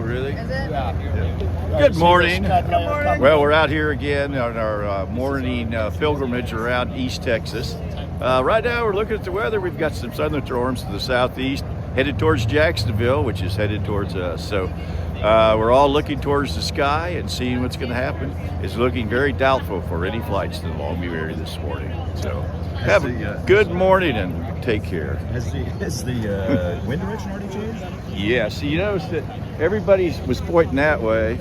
really? Is it? Yeah. Good morning. Good morning. Well, we're out here again on our morning pilgrimage around East Texas. Right now, we're looking at the weather. We've got some thunderstorms to the southeast, headed towards Jacksonville, which is headed towards us. So we're all looking towards the sky and seeing what's going to happen. It's looking very doubtful for any flights to the Longview area this morning. So have a good morning and take care. Has the wind direction already changed? Yes, you notice that everybody was pointing that way,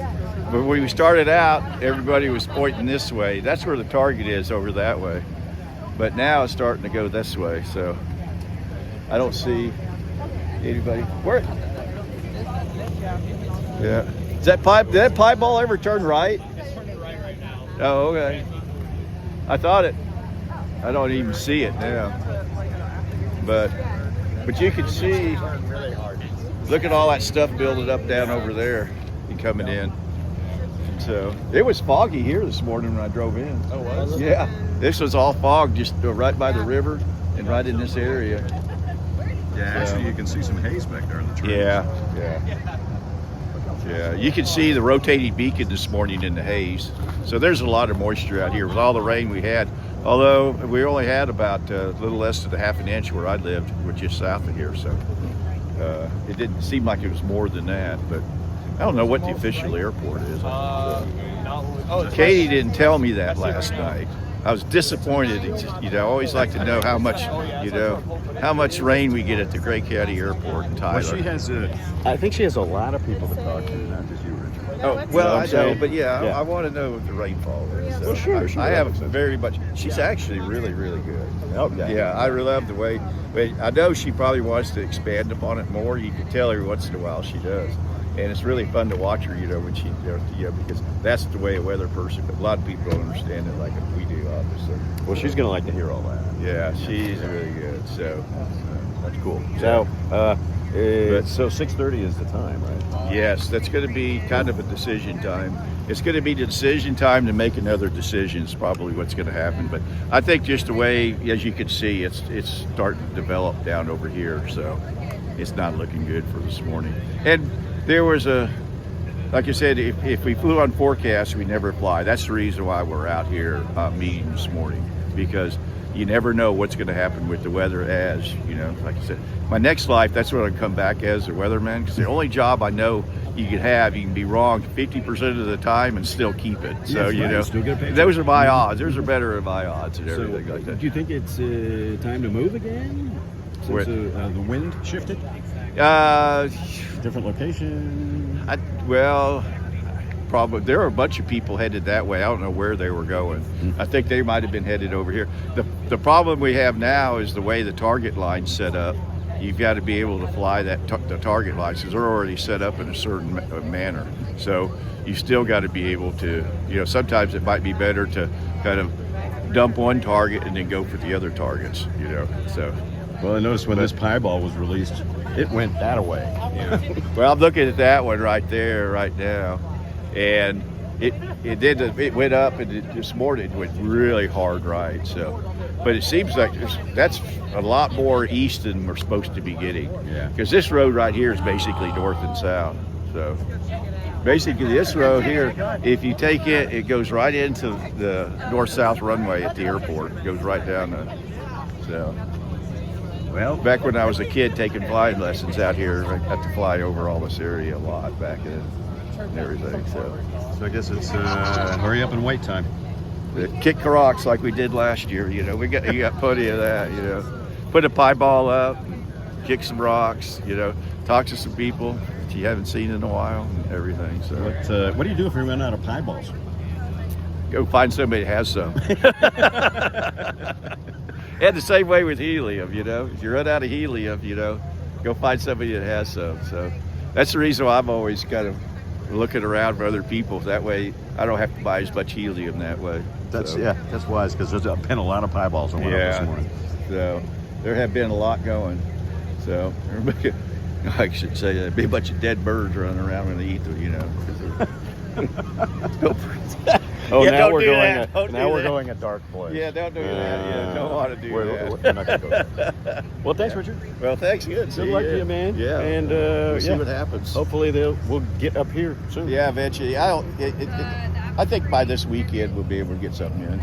but when we started out, everybody was pointing this way. That's where the target is, over that way. But now it's starting to go this way, so I don't see anybody. Where? Yeah. Did that pie ball ever turn right? It's turning right now. Oh, okay. I thought it. I don't even see it now. But you can see. Look at all that stuff building up down over there and coming in. So it was foggy here this morning when I drove in. Oh, was it? Yeah, this was all fog just right by the river and right in this area. Yeah, actually, you can see some haze back there in the trees. Yeah. You can see the rotating beacon this morning in the haze. So there's a lot of moisture out here with all the rain we had. Although we only had about a little less than a half an inch where I lived, which is south of here. So it didn't seem like it was more than that. But I don't know what the official airport is. Katie didn't tell me that last night. I was disappointed. I always like to know how much rain we get at the Gray County Airport in Tyler. Well, she has I think she has a lot of people to talk to, not just you, Richard. Oh, well, I know, but I want to know what the rainfall is. So well, sure. I have very much. She's actually really, really good. Okay. Yeah, I really love the way. But I know she probably wants to expand upon it more. You can tell every once in a while she does. And it's really fun to watch her, when she, because that's the way a weather person. But a lot of people don't understand it like we do, obviously. Well, she's going to like to hear all that. Yeah, she's really good. So that's cool. So, so 6:30 is the time, right? Yes, that's going to be kind of a decision time. It's going to be the decision time to make another decision is probably what's going to happen. But I think just the way, as you can see, it's starting to develop down over here. So it's not looking good for this morning. And there was like I said, if we flew on forecast, we never fly. That's the reason why we're out here meeting this morning, because you never know what's going to happen with the weather as, like I said. My next life, that's what I'd come back as a weatherman, because the only job I know you can be wrong 50% of the time and still keep it. So, still get paid. Those are my odds. Those are better than my odds and everything like that. Do you think it's time to move again? Since the wind shifted? Different location? Probably. There are a bunch of people headed that way. I don't know where they were going. I think they might have been headed over here. The problem we have now is the way the target line's set up. You've got to be able to fly the target lines, because they're already set up in a certain manner. So you still got to be able to, sometimes it might be better to kind of dump one target and then go for the other targets, so. Well, I noticed when this pie ball was released, it went that way. Well, I'm looking at that one right there right now, and it went up, and this morning went really hard right. So, but it seems like that's a lot more east than we're supposed to be getting. Yeah. Because this road right here is basically north and south. So basically this road here, if you take it, it goes right into the north-south runway at the airport. It goes right down so. Well, back when I was a kid taking flying lessons out here, I got to fly over all this area a lot back then and everything. So I guess it's hurry up and wait time. Kick the rocks like we did last year. You got plenty of that. Put a pie ball up, kick some rocks. Talk to some people that you haven't seen in a while and everything. So what do you do if you run out of pie balls? Go find somebody that has some. And the same way with helium, if you run out of helium, go find somebody that has some. So that's the reason why I'm always kind of looking around for other people. That way I don't have to buy as much helium that way. That's wise, because there's been a lot of pie balls on this morning. So there have been a lot going. So I should say there'd be a bunch of dead birds running around when they eat them, Oh, Yeah, now don't we're do going. that. Don't Now do we're that. going a dark place. Yeah, don't do that. Yeah, don't want to do that. We're not gonna go there. Well, thanks, Richard. Well, thanks. Good. Good luck to you, man. Yeah. And we'll see yeah, what happens. hopefully we'll get up here soon. Yeah, eventually. I think by this weekend we'll be able to get something in.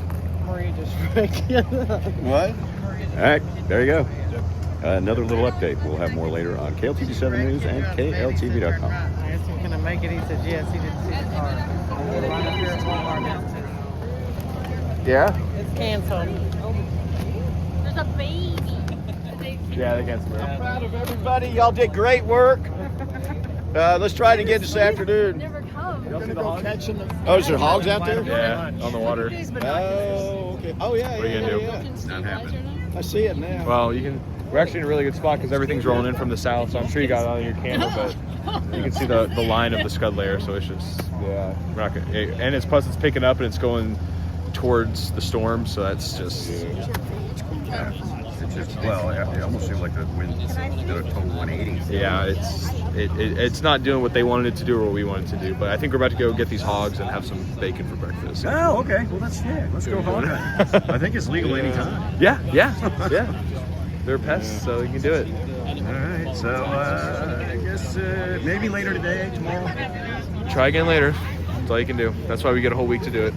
What? All right, there you go. Another little update. We'll have more later on KLTV7 News and KLTV.com. I asked him, can I make it? He said, yes. He didn't see the car. Right up here at Walmart now, too. Yeah. It's canceled. There's a baby. Yeah, they canceled it. I'm proud of everybody. Y'all did great work. Let's try it again this afternoon. Never come. Oh, is there hogs out there? Yeah, on the water. Oh, okay. Oh, yeah. What are you gonna do? Yeah. Not happening. I see it now. Well, you can. We're actually in a really good spot because everything's rolling in from the south. So I'm sure you got it on your camera, but you can see the line of the scud layer. So it's just Yeah. we're not gonna. And it's plus it's picking up and it's going towards the storm. So that's just. It's just, well, it almost seems like the wind did a total 180. Yeah, it's not doing what they wanted it to do or what we wanted to do. But I think we're about to go get these hogs and have some bacon for breakfast. Oh, okay. Well, let's go hog hunting. I think it's legal anytime. Yeah. They're pests, so you can do it. All right. So I guess maybe later today, tomorrow. Try again later. That's all you can do. That's why we get a whole week to do it.